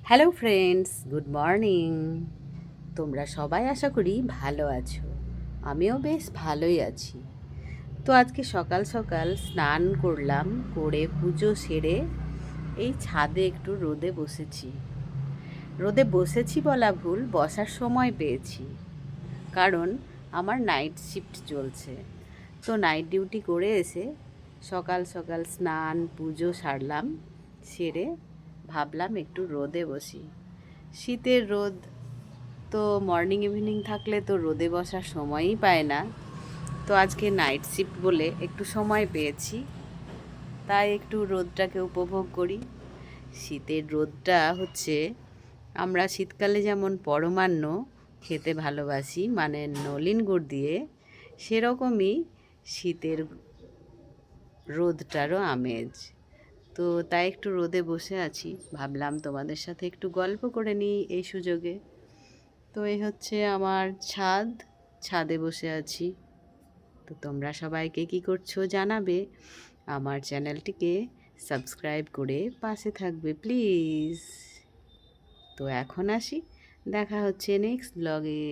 Hello friends, good morning. তোমরা সবাই আশা করি ভালো আছো। আমিও বেশ ভালোই আছি। তো আজকে সকাল সকাল স্নান করলাম, করে পুজো সেরে এই ছাদে একটু রোদে বসেছি। রোদে বসেছি বলা ভুল, বসার সময় পেয়েছি, কারণ আমার নাইট শিফট চলছে। তো নাইট ডিউটি করে এসে সকাল সকাল স্নান পুজো সারলাম, সেরে ভাবলাম একটু রোদে বসি। শীতের রোদ, তো মর্নিং ইভিনিং থাকলে তো রোদে বসার সময়ই পায় না। তো আজকে নাইট শিফট বলে একটু সময় পেয়েছি, তাই একটু রোদটাকে উপভোগ করি। শীতের রোদটা হচ্ছে, আমরা শীতকালে যেমন পরমান্ন খেতে ভালোবাসি, মানে নলেন গুড় দিয়ে, সেরকমই শীতের রোদটারও আমেজ। তো তাই একটু রোদে বসে আছি, ভাবলাম তোমাদের সাথে একটু গল্প করে নিই এই সুযোগে। তো এই হচ্ছে আমার ছাদ, ছাদে বসে আছি। তো তোমরা সবাইকে কী করছো জানাবে, আমার চ্যানেলটিকে সাবস্ক্রাইব করে পাশে থাকবে প্লিজ। তো এখন আসি, দেখা হচ্ছে নেক্সট ব্লগে।